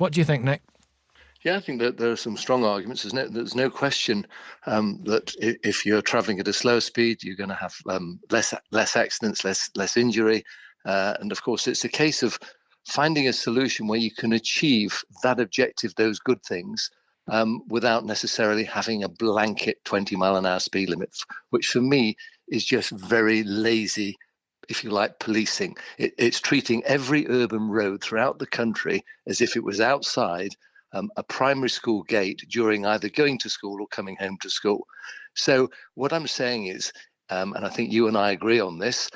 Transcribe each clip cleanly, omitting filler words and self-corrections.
What do you think, Nick? Yeah, I think that there are some strong arguments. There's no question that if you're traveling at a slower speed, you're going to have less accidents, less injury, and of course, it's a case of finding a solution where you can achieve that objective, those good things, without necessarily having a blanket 20-mile-an-hour speed limit, which for me is just very lazy, if you like, policing. It's treating every urban road throughout the country as if it was outside a primary school gate during either going to school or coming home to school. So what I'm saying is, and I think you and I agree on this,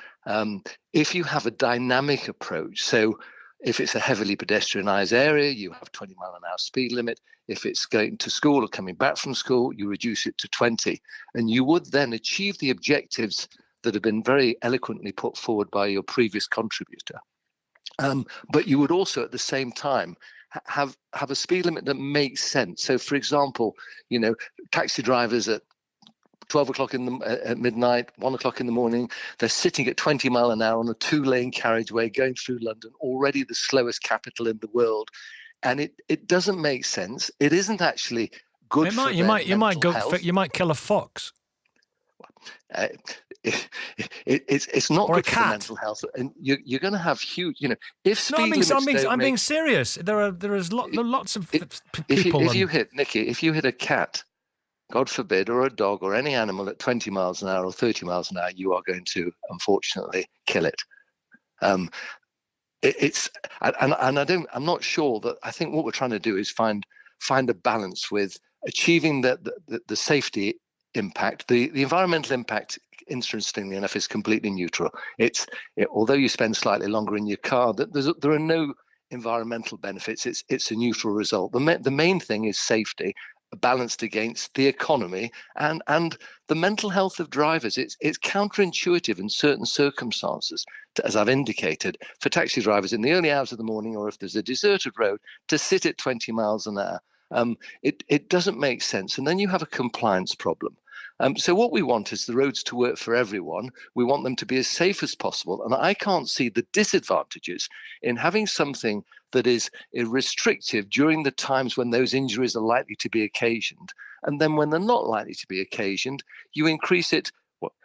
if you have a dynamic approach, so if it's a heavily pedestrianised area, you have 20-mile-an-hour speed limit. If it's going to school or coming back from school, you reduce it to 20. And you would then achieve the objectives that have been very eloquently put forward by your previous contributor. But you would also, at the same time, have a speed limit that makes sense. So, for example, taxi drivers at 12 o'clock at midnight, 1 o'clock in the morning, they're sitting at 20 mile an hour on a 2-lane carriageway going through London, already the slowest capital in the world. And it doesn't make sense. It isn't actually good for their mental health. You might kill a fox. It's not or good a cat. For the mental health, and you're going to have huge. If speed I'm being serious. There is lots of people. If you hit Nicky, if you hit a cat, God forbid, or a dog or any animal at 20 miles an hour or 30 miles an hour, you are going to unfortunately kill it. I'm not sure that. I think what we're trying to do is find a balance with achieving the safety impact. The environmental impact, interestingly enough, is completely neutral. Although you spend slightly longer in your car, there are no environmental benefits. It's a neutral result. The main thing is safety, balanced against the economy and the mental health of drivers. It's counterintuitive in certain circumstances, as I've indicated, for taxi drivers in the early hours of the morning, or if there's a deserted road, to sit at 20 miles an hour. It doesn't make sense. And then you have a compliance problem. So what we want is the roads to work for everyone. We want them to be as safe as possible. And I can't see the disadvantages in having something that is restrictive during the times when those injuries are likely to be occasioned. And then when they're not likely to be occasioned, you increase it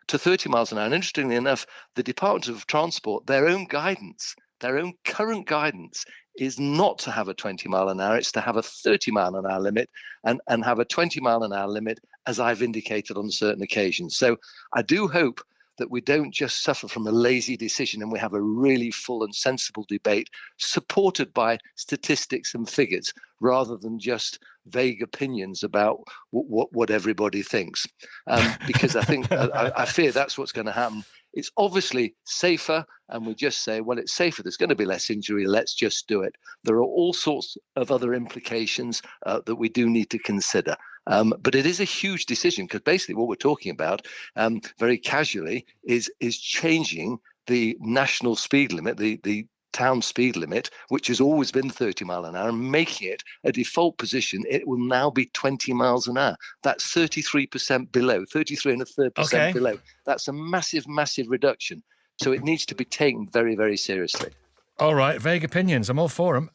to 30 miles an hour. And interestingly enough, the Department of Transport, their own current guidance is not to have a 20 mile an hour, it's to have a 30 mile an hour limit and have a 20 mile an hour limit, as I've indicated on certain occasions. So I do hope that we don't just suffer from a lazy decision and we have a really full and sensible debate supported by statistics and figures rather than just vague opinions about what everybody thinks. Because I think, I fear that's what's going to happen. It's obviously safer, and we just say, well, it's safer. There's going to be less injury. Let's just do it. There are all sorts of other implications that we do need to consider. But it is a huge decision because basically what we're talking about, very casually, is changing the national speed limit, the town speed limit, which has always been 30 mile an hour, and making it a default position. It will now be 20 miles an hour. That's 33% below, 33.3% below. That's a massive, massive reduction. So it needs to be taken very, very seriously. All right, vague opinions. I'm all for them.